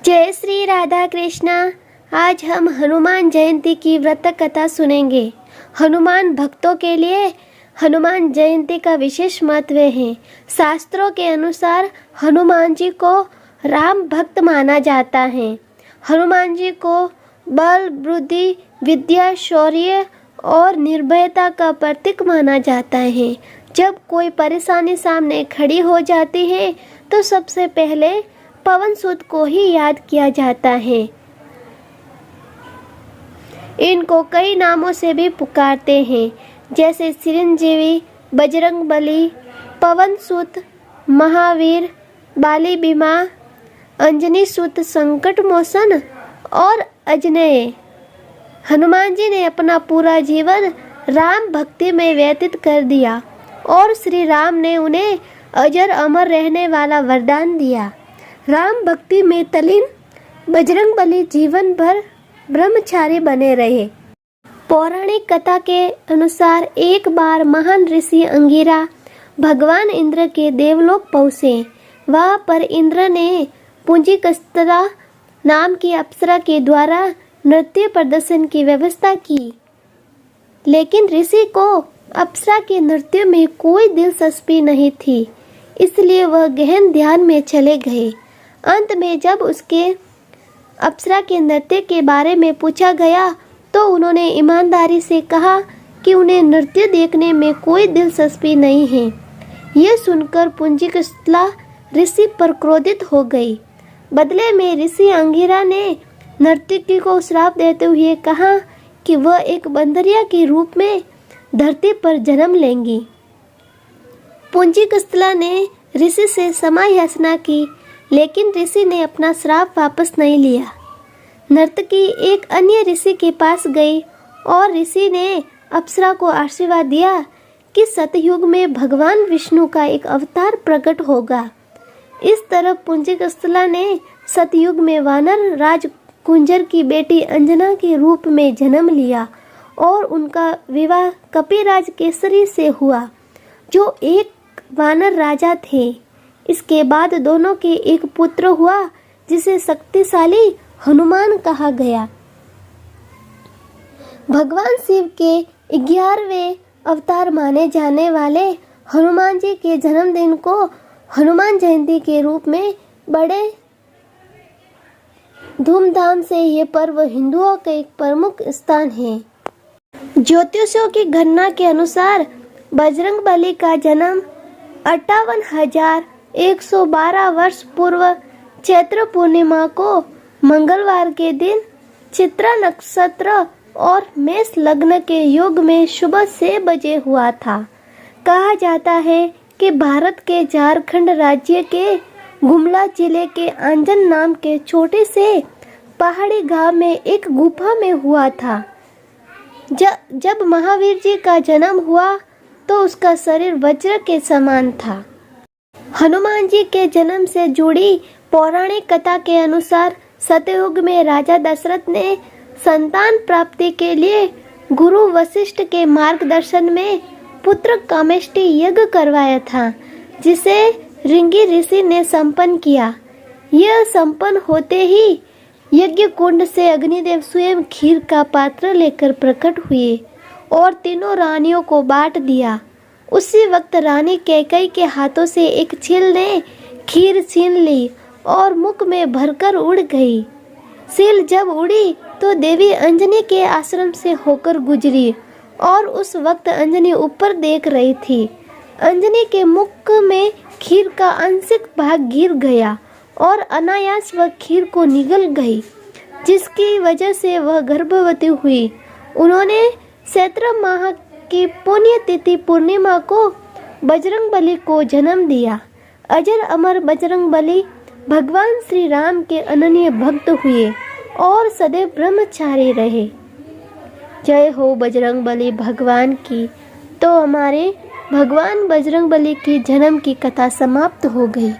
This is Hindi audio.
जय श्री राधा कृष्णा। आज हम हनुमान जयंती की व्रत कथा सुनेंगे। हनुमान भक्तों के लिए हनुमान जयंती का विशेष महत्व है। शास्त्रों के अनुसार हनुमान जी को राम भक्त माना जाता है। हनुमान जी को बल, बुद्धि, विद्या, शौर्य और निर्भयता का प्रतीक माना जाता है। जब कोई परेशानी सामने खड़ी हो जाती है तो सबसे पहले पवन सुत को ही याद किया जाता है। इनको कई नामों से भी पुकारते हैं, जैसे चिरंजीवी, बजरंगबली, पवन सुत, महावीर, बाली बीमा, अंजनी सुत, संकट मोचन और अजनेय। हनुमान जी ने अपना पूरा जीवन राम भक्ति में व्यतीत कर दिया और श्री राम ने उन्हें अजर अमर रहने वाला वरदान दिया। राम भक्ति में तल्लीन बजरंगबली जीवन भर ब्रह्मचारी बने रहे। पौराणिक कथा के अनुसार एक बार महान ऋषि अंगिरा भगवान इंद्र के देवलोक पहुँचे। वहाँ पर इंद्र ने पुंजिकस्त्रा नाम की अप्सरा के द्वारा नृत्य प्रदर्शन की व्यवस्था की, लेकिन ऋषि को अप्सरा के नृत्य में कोई दिलचस्पी नहीं थी, इसलिए वह गहन ध्यान में चले गए। अंत में जब उसके अप्सरा के नृत्य के बारे में पूछा गया तो उन्होंने ईमानदारी से कहा कि उन्हें नृत्य देखने में कोई दिलचस्पी नहीं है। यह सुनकर पुंजिकस्त्रा ऋषि पर क्रोधित हो गई। बदले में ऋषि अंगिरा ने नर्तकी को श्राप देते हुए कहा कि वह एक बंदरिया के रूप में धरती पर जन्म लेंगी। पुंजिकस्त्रा ने ऋषि से क्षमा याचना की, लेकिन ऋषि ने अपना श्राप वापस नहीं लिया। नर्तकी एक अन्य ऋषि के पास गई और ऋषि ने अप्सरा को आशीर्वाद दिया कि सतयुग में भगवान विष्णु का एक अवतार प्रकट होगा। इस तरह पुंजिकस्त्रा ने सतयुग में वानर राज कुंजर की बेटी अंजना के रूप में जन्म लिया और उनका विवाह कपिराज केसरी से हुआ, जो एक वानर राजा थे। इसके बाद दोनों के एक पुत्र हुआ, जिसे शक्तिशाली हनुमान कहा गया। भगवान शिव के 11वें अवतार माने जाने वाले हनुमान जी के जन्मदिन को हनुमान जयंती के रूप में बड़े धूमधाम से ये पर्व हिंदुओं का एक प्रमुख स्थान है। ज्योतिषियों की गणना के अनुसार बजरंगबली का जन्म 58,112 वर्ष पूर्व चैत्र पूर्णिमा को मंगलवार के दिन चित्रा नक्षत्र और मेष लग्न के योग में सुबह 6 बजे हुआ था। कहा जाता है कि भारत के झारखंड राज्य के गुमला जिले के आंजन नाम के छोटे से पहाड़ी गांव में एक गुफा में हुआ था। जब महावीर जी का जन्म हुआ तो उसका शरीर वज्र के समान था। हनुमान जी के जन्म से जुड़ी पौराणिक कथा के अनुसार सतयुग में राजा दशरथ ने संतान प्राप्ति के लिए गुरु वशिष्ठ के मार्गदर्शन में पुत्र कामेष्टि यज्ञ करवाया था, जिसे ऋषि ऋषि ने संपन्न किया। यह संपन्न होते ही यज्ञ कुंड से अग्निदेव स्वयं खीर का पात्र लेकर प्रकट हुए और तीनों रानियों को बांट दिया। उसी वक्त रानी कैकेयी के हाथों से एक चील ने खीर छीन ली और मुख में भरकर उड़ गई। चील जब उड़ी तो देवी अंजनी के आश्रम से होकर गुजरी और उस वक्त अंजनी ऊपर देख रही थी। अंजनी के मुख में खीर का आंशिक भाग गिर गया और अनायास वह खीर को निगल गई, जिसकी वजह से वह गर्भवती हुई। उन्होंने चैत्र माह की पुण्यतिथि पूर्णिमा को बजरंगबली को जन्म दिया। अजर अमर बजरंगबली भगवान श्री राम के अनन्य भक्त हुए और सदैव ब्रह्मचारी रहे। जय हो बजरंगबली भगवान की। तो हमारे भगवान बजरंगबली की जन्म की कथा समाप्त हो गई।